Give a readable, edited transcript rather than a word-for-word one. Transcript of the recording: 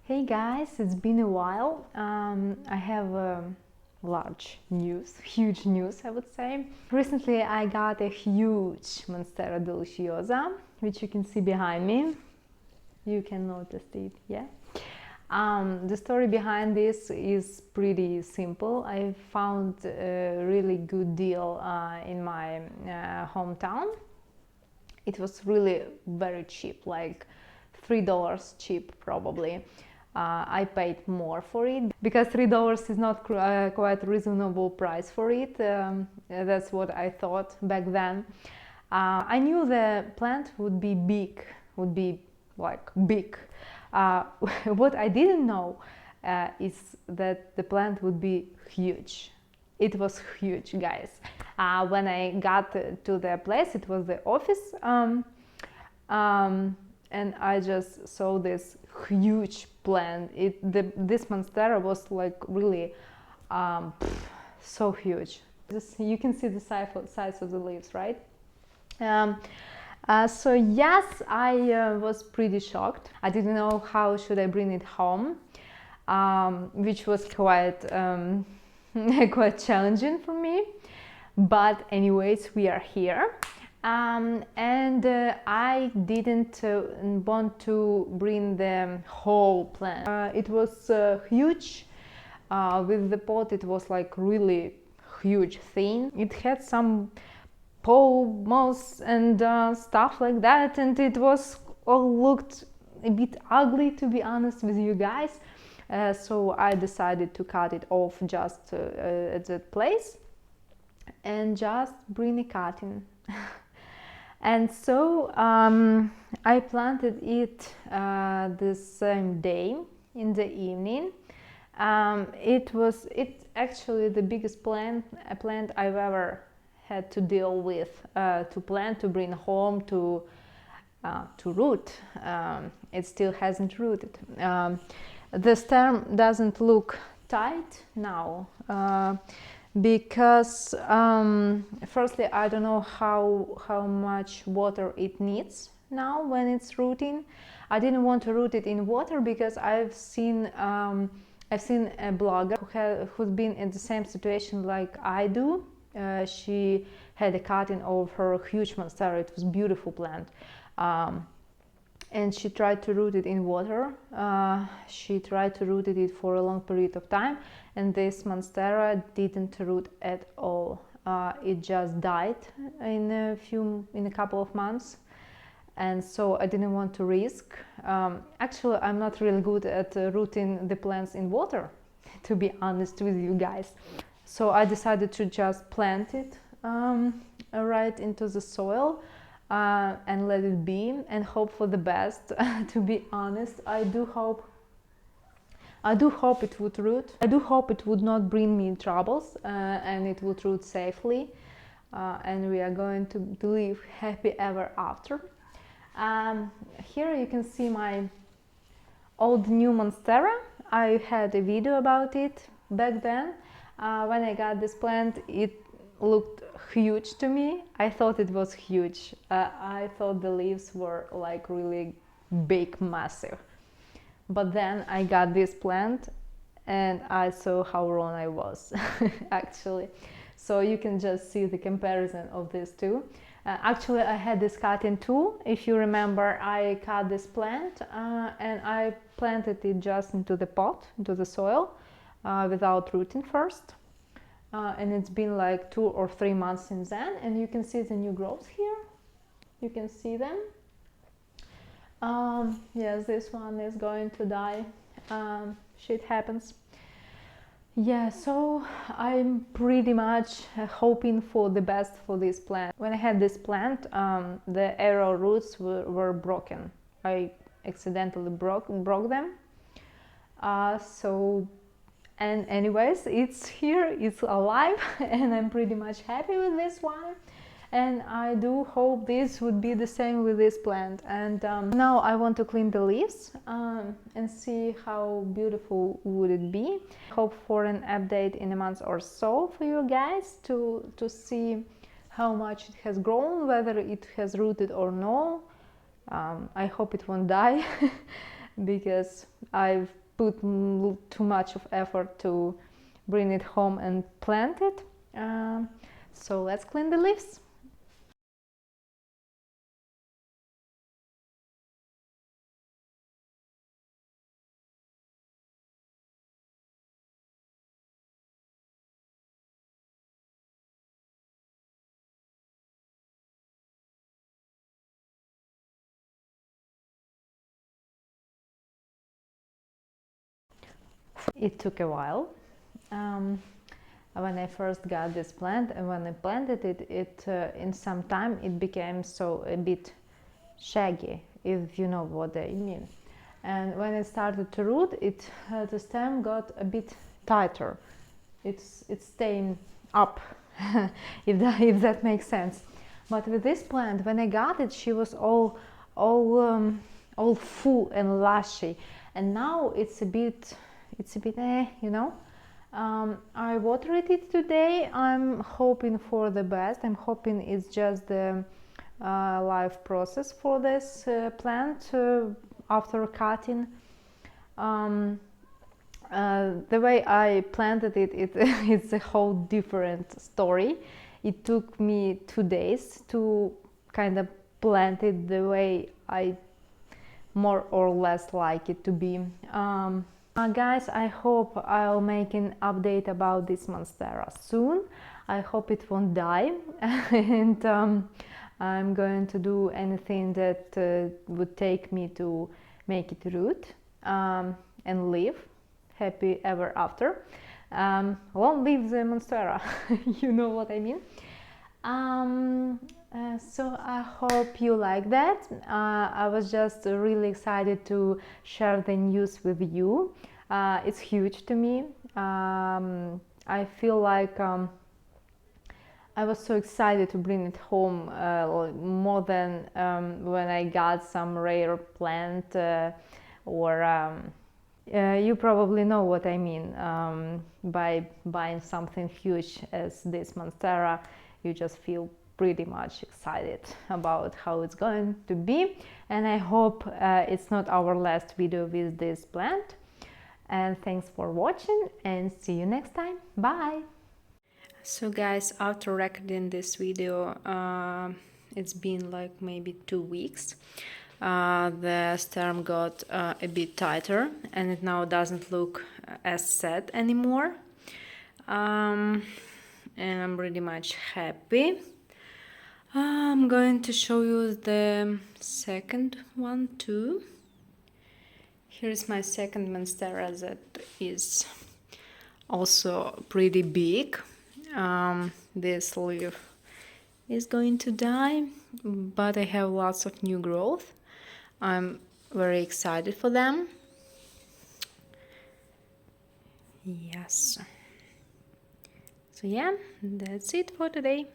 Hey guys, it's been a while. I have huge news, I would say. Recently I got a huge Monstera Deliciosa, which you can see behind me. You can notice it, yeah? The story behind this is pretty simple. I found a really good deal in my hometown. It was really very cheap, like $3 cheap probably. I paid more for it because $3 is not quite a reasonable price for it. That's what I thought back then. I knew the plant would be big, big. What I didn't know is that the plant would be huge. It was huge, guys. When I got to the place, it was the office, and I just saw this huge plant. This monstera was like really so huge. You can see the size of the leaves, right? So yes, I was pretty shocked. I didn't know how should I bring it home, which was quite quite challenging for me. But anyways, we are here. And I didn't want to bring the whole plant. It was huge. With the pot, it was like really huge thing. It had some moss and stuff like that, and it was all looked a bit ugly, to be honest with you guys. So I decided to cut it off just at that place and just bring a cutting. And so I planted it the same day in the evening. It's actually the biggest plant I've ever had to deal with, to plant, to bring home, to root. It still hasn't rooted. The stem doesn't look tight now. Because firstly, I don't know how much water it needs now when it's rooting. I didn't want to root it in water because I've seen a blogger who's been in the same situation like I do. She had a cutting of her huge monstera. It was a beautiful plant. And she tried to root it in water. She tried to root it for a long period of time, and this monstera didn't root at all. It just died in a couple of months, and so I didn't want to risk. Actually, I'm not really good at rooting the plants in water, to be honest with you guys. So I decided to just plant it right into the soil. And let it be and hope for the best. To be honest, I do hope it would root. I do hope it would not bring me troubles, and it would root safely, and we are going to live happy ever after. Here you can see my old new monstera. I had a video about it back then. When I got this plant, it looked huge to me. I thought it was huge. I thought the leaves were like really big, massive. But then I got this plant and I saw how wrong I was actually. So you can just see the comparison of these two. Actually, I had this cutting too. If you remember, I cut this plant and I planted it just into the pot, into the soil, without rooting first. And it's been like 2 or 3 months since then, and you can see the new growth here. You can see them. Yes, this one is going to die. Shit happens. Yeah, so I'm pretty much hoping for the best for this plant. When I had this plant, the arrow roots were broken. I accidentally broke them. And anyways, it's here, it's alive, and I'm pretty much happy with this one. And I do hope this would be the same with this plant. And now I want to clean the leaves and see how beautiful would it be. Hope for an update in a month or so for you guys to see how much it has grown, whether it has rooted or no. I hope it won't die. because I've put too much of effort to bring it home and plant it. So let's clean the leaves. It took a while. When I first got this plant and when I planted it, in some time it became so a bit shaggy, if you know what I mean. And when it started to root, the stem got a bit tighter. It's staying up, if that makes sense. But with this plant, when I got it, she was all full and lushy, and now it's a bit you know. I watered it today. I'm hoping for the best. I'm hoping it's just the life process for this plant after cutting. The way I planted it's a whole different story. It took me 2 days to kind of plant it the way I more or less like it to be. Guys, I hope I'll make an update about this Monstera soon. I hope it won't die and I'm going to do anything that would take me to make it root and live happy ever after. Long live the Monstera, you know what I mean. So I hope you like that. I was just really excited to share the news with you. It's huge to me. I feel like I was so excited to bring it home, more than when I got some rare plant or you probably know what I mean. By buying something huge as this Monstera, you just feel pretty much excited about how it's going to be, and I hope it's not our last video with this plant. And thanks for watching and see you next time. Bye. So guys, after recording this video, it's been like maybe 2 weeks. The stem got a bit tighter and it now doesn't look as sad anymore. And I'm pretty much happy. I'm going to show you the second one too. Here's my second Monstera that is also pretty big. This leaf is going to die, but I have lots of new growth. I'm very excited for them. Yes. So yeah, that's it for today.